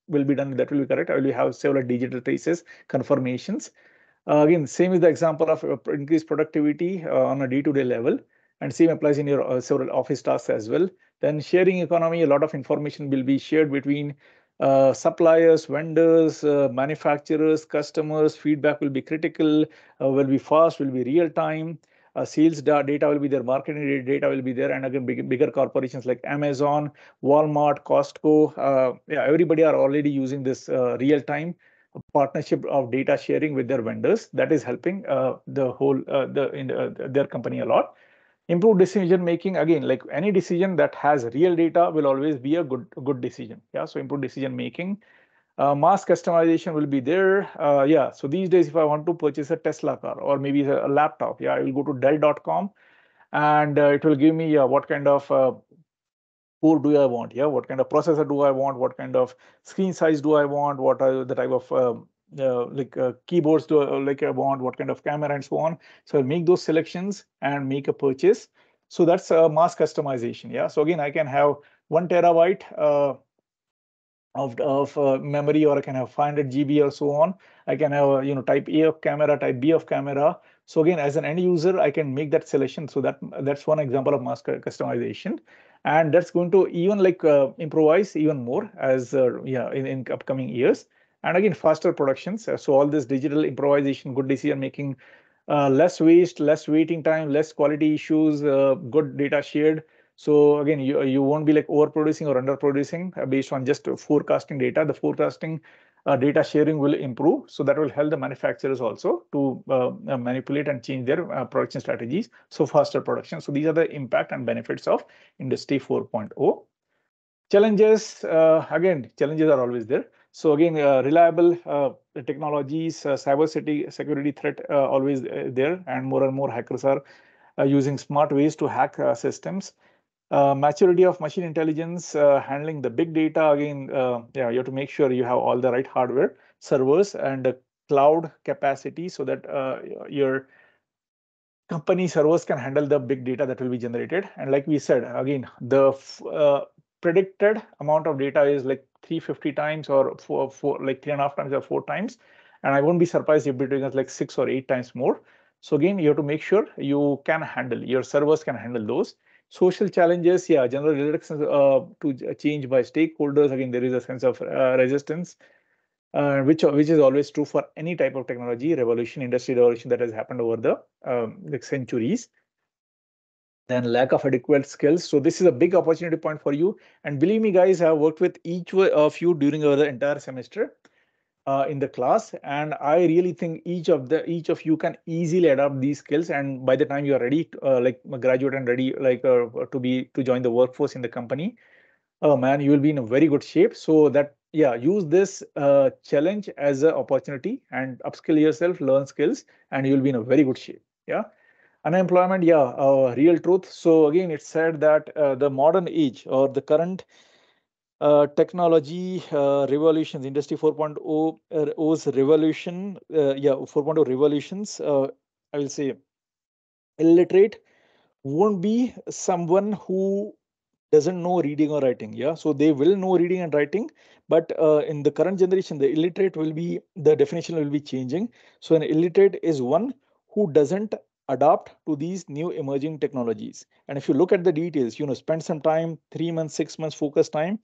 will be done, that will be correct. I will have several digital traces, confirmations. Again, same is the example of increased productivity on a day-to-day level, and same applies in your several office tasks as well. Then sharing economy, a lot of information will be shared between suppliers, vendors, manufacturers, customers. Feedback will be critical, will be fast, will be real time. Sales data will be there, marketing data will be there, and again, bigger corporations like Amazon, Walmart, Costco, everybody are already using this real time partnership of data sharing with their vendors. That is helping the whole their company a lot. Improve decision making, again, like any decision that has real data will always be a good decision. So improve decision making. Mass customization will be there. So these days, if I want to purchase a Tesla car or maybe a laptop, I will go to dell.com, and it will give me what kind of core do I want? What kind of processor do I want? What kind of screen size do I want? What are the type of keyboards do I want? What kind of camera and so on? So I'll make those selections and make a purchase. So that's mass customization. So again, I can have 1 TB of memory, or I can have 500 GB or so on. I can have type A of camera, type B of camera. So again, as an end user, I can make that selection. So that's one example of mass customization, and that's going to even improvise even more as in upcoming years. And again, faster productions. So all this digital improvisation, good decision making, less waste, less waiting time, less quality issues, good data shared. So again, you won't be like overproducing or underproducing based on just forecasting data. The forecasting data sharing will improve. So that will help the manufacturers also to manipulate and change their production strategies. So faster production. So these are the impact and benefits of Industry 4.0. Challenges, again, challenges are always there. So again, reliable technologies, cyber security threat always there, and more hackers are using smart ways to hack systems. Maturity of machine intelligence, handling the big data. Again, you have to make sure you have all the right hardware, servers, and cloud capacity so that your company servers can handle the big data that will be generated. And like we said, again, the predicted amount of data is like 350 times, or like 3.5 times or 4 times. And I won't be surprised if between us like 6 or 8 times more. So again, you have to make sure you can handle, your servers can handle those. Social challenges, general reluctance to change by stakeholders. Again, there is a sense of resistance, which is always true for any type of technology revolution, industry revolution that has happened over the like centuries. then lack of adequate skills. So this is a big opportunity point for you. And believe me, guys, I have worked with each of you during the entire semester in the class, and I really think each of you can easily adopt these skills. And by the time you are ready, like graduate and ready, like to join the workforce in the company, oh man, you will be in a very good shape. So that, yeah, use this challenge as an opportunity and upskill yourself, learn skills, and you'll be in a very good shape. Yeah. Unemployment, yeah, real truth. So again, it's said that the modern age or the current technology revolutions, industry 4.0 O's revolution, yeah, 4.0 revolutions, I will say illiterate won't be someone who doesn't know reading or writing. Yeah, so they will know reading and writing, but in the current generation, the illiterate will be, the definition will be changing. So an illiterate is one who doesn't adapt to these new emerging technologies. And if you look at the details, spend some time, 3 months, 6 months focus time,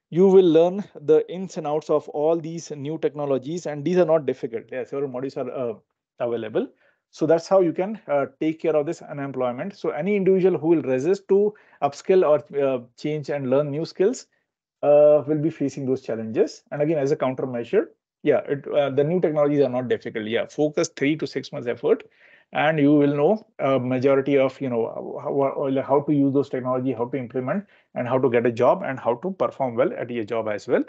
you will learn the ins and outs of all these new technologies, and these are not difficult. Yeah, several modules are available. So that's how you can take care of this unemployment. So any individual who will resist to upskill or change and learn new skills will be facing those challenges. And again, as a countermeasure, yeah, the new technologies are not difficult. Yeah, focus 3 to 6 months effort, and you will know majority of how to use those technology, how to implement, and how to get a job, and how to perform well at your job as well.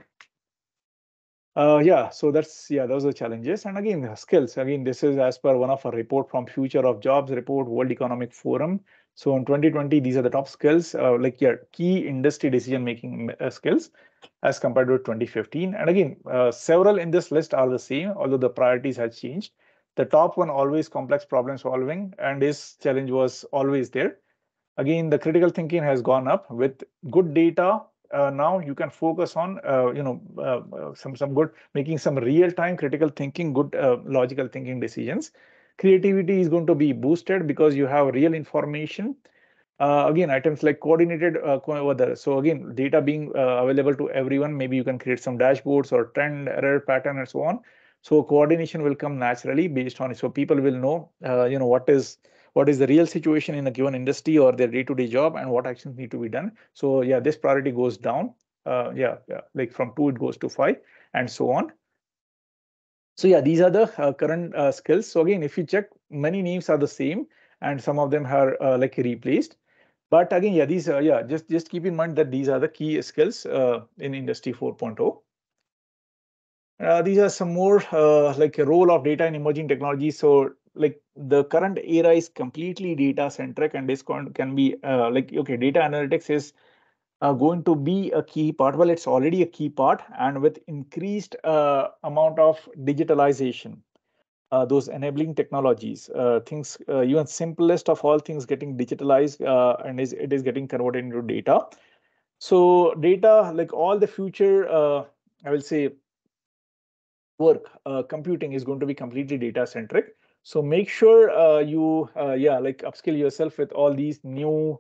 Yeah, so that's, yeah, those are challenges. And again, skills. Again, this is as per one of a report from Future of Jobs report, World Economic Forum. So in 2020, these are the top skills, like your key industry decision making skills as compared to 2015. And again, several in this list are the same, although the priorities have changed. The top one always complex problem solving, and this challenge was always there. Again, the critical thinking has gone up with good data. Now you can focus on some good, making some real time critical thinking, good logical thinking decisions. Creativity is going to be boosted because you have real information. Again, items like coordinated weather. So again, data being available to everyone, maybe you can create some dashboards or trend, error pattern, and so on. So coordination will come naturally based on it. So people will know, what is the real situation in a given industry or their day-to-day job, and what actions need to be done. So yeah, this priority goes down. Yeah, like from 2 it goes to 5, and so on. So yeah, these are the current skills. So again, if you check, many names are the same, and some of them are like replaced. But again, yeah, these yeah, just keep in mind that these are the key skills in Industry 4.0. These are some more like a role of data in emerging technologies. So like the current era is completely data centric, and this can be like, okay, data analytics is going to be a key part. Well, it's already a key part, and with increased amount of digitalization, those enabling technologies, things, even simplest of all things getting digitalized, and it is getting converted into data. So data, like all the future, I will say, work, computing is going to be completely data centric. So make sure you yeah, like upskill yourself with all these new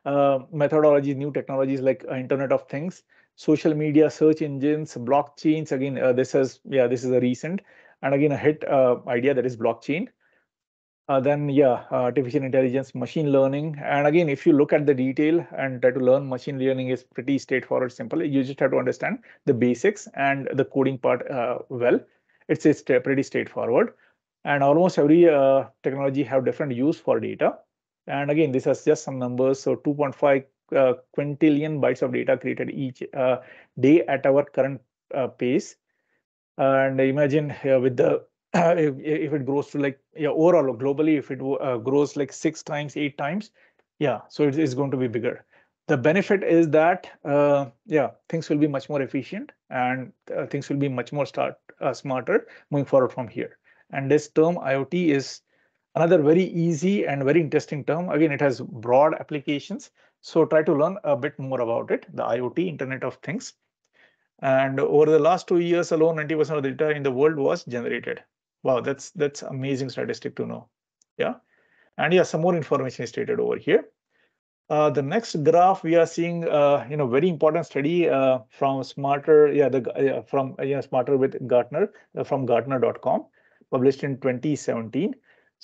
methodologies, new technologies, like Internet of Things, social media, search engines, blockchains. Again, this is a recent and again a hit idea, that is blockchain. Then yeah, artificial intelligence, machine learning. And again, if you look at the detail and try to learn, machine learning is pretty straightforward, simple. You just have to understand the basics and the coding part well. It's pretty straightforward. And almost every technology have different use for data. And again, this has just some numbers. So 2.5 quintillion bytes of data created each day at our current pace. And imagine with the if it grows to like, yeah, overall globally, if it grows like 6 times, 8 times, yeah, so it is going to be bigger. The benefit is that yeah, things will be much more efficient, and things will be much more smarter moving forward from here. And this term IoT is another very easy and very interesting term. Again, it has broad applications, so try to learn a bit more about it. The IoT, Internet of Things. And over the last 2 years alone, 90% of the data in the world was generated. Wow, that's amazing statistic to know. Yeah. And yeah, some more information is stated over here. The next graph we are seeing, very important study from Smarter, yeah, from Smarter with Gartner, from Gartner.com, published in 2017.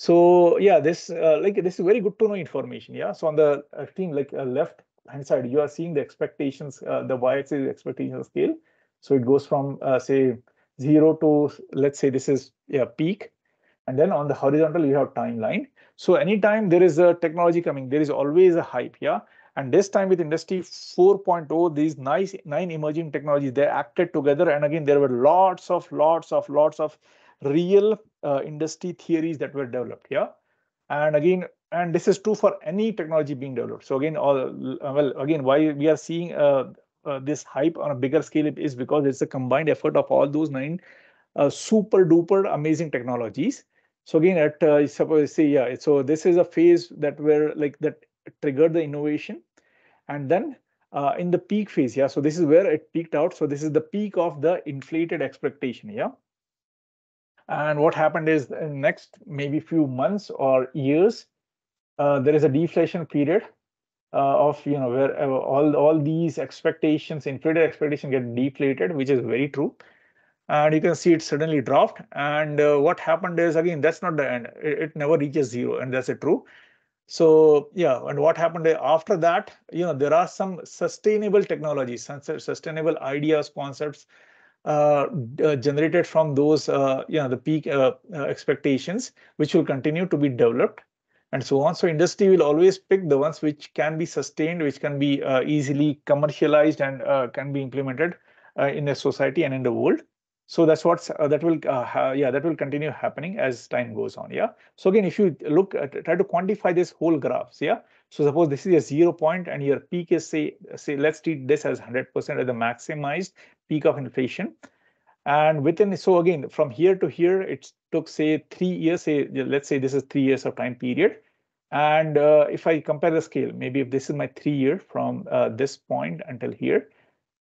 So yeah, this is very good to know information. Yeah. So on the team left hand side, you are seeing the expectations, the y-axis expectation scale. So it goes from say 0 to, let's say this is, yeah, peak, and then on the horizontal you have timeline. So anytime there is a technology coming, there is always a hype. Yeah. And this time with industry 4.0, these nine emerging technologies, they acted together, and again there were lots of real industry theories that were developed. Yeah. And again, and this is true for any technology being developed. So again, again, why we are seeing this hype on a bigger scale is because it's a combined effort of all those nine super duper amazing technologies. So again, at suppose say, yeah, so this is a phase that where like that triggered the innovation, and then in the peak phase, yeah, so this is where it peaked out. So this is the peak of the inflated expectation. Yeah. And what happened is in next maybe few months or years, there is a deflation period of, where all these expectations, inflated expectation, get deflated, which is very true. And you can see it suddenly dropped. And what happened is, again, that's not the end. It never reaches zero, and that's it true. So yeah, and what happened after that, there are some sustainable technologies, some sustainable ideas, concepts uh, generated from those, the peak expectations, which will continue to be developed, and so on. So industry will always pick the ones which can be sustained, which can be easily commercialized, and can be implemented in a society and in the world. So that's what's that will continue happening as time goes on. Yeah. So again, if you look at, try to quantify this whole graphs. Yeah. So suppose this is a 0 point and your peak is say let's treat this as 100% as the maximized peak of inflation. And within, so again, from here to here, it took say 3 years. Say let's say this is 3 years of time period. And if I compare the scale, maybe if this is my 3 year from this point until here,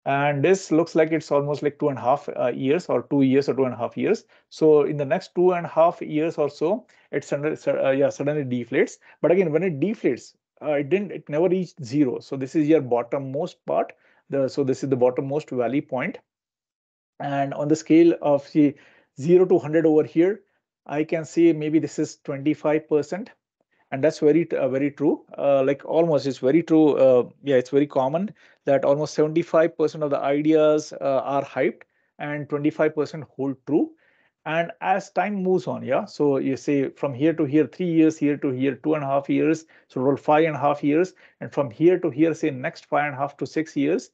and this looks like it's almost like 2.5 years, or 2 years, or 2.5 years. So in the next 2.5 years or so, it suddenly deflates. But again, when it deflates, it never reached zero. So this is your bottommost part. So this is the bottommost valley point. And on the scale of say 0 to 100 over here, I can say maybe this is 25%. And that's very true. Like almost, it's very true. Yeah, it's very common that almost 75% of the ideas are hyped, and 25% hold true. And as time moves on, yeah, so you say from here to here 3 years, here to here 2.5 years, so roll 5.5 years, and from here to here, say next 5.5 to 6 years,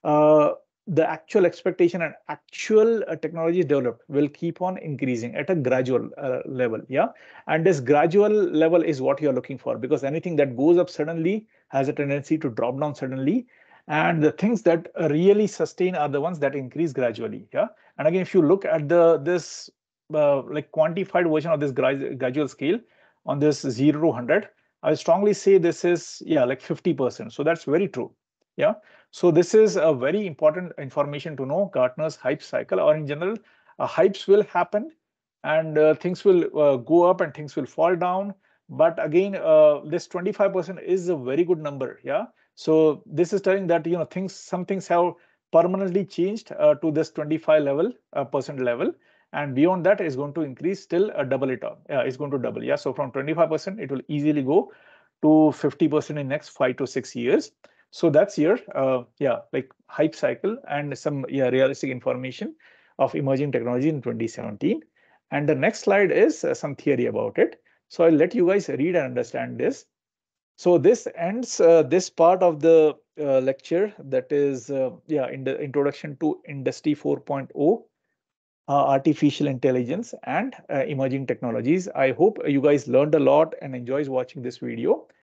uh, the actual expectation and actual technologies developed will keep on increasing at a gradual level. Yeah. And this gradual level is what you're looking for, because anything that goes up suddenly has a tendency to drop down suddenly. And the things that really sustain are the ones that increase gradually. Yeah. And again, if you look at this like quantified version of this gradual scale on this 0 to 100, I strongly say this is, yeah, like 50%. So that's very true. Yeah. So this is a very important information to know. Gartner's hype cycle, or in general, hypes will happen, and things will go up and things will fall down. But again, this 25% is a very good number. Yeah. So this is telling that, some things have permanently changed to this 25 level percent level, and beyond that is going to increase, still double it up. It's going to double. Yeah. So from 25%, it will easily go to 50% in next 5 to 6 years. So that's your like hype cycle and some realistic information of emerging technology in 2017. And the next slide is some theory about it. So I'll let you guys read and understand this. So this ends this part of the lecture, that is in the introduction to Industry 4.0, artificial intelligence and emerging technologies. I hope you guys learned a lot and enjoys watching this video.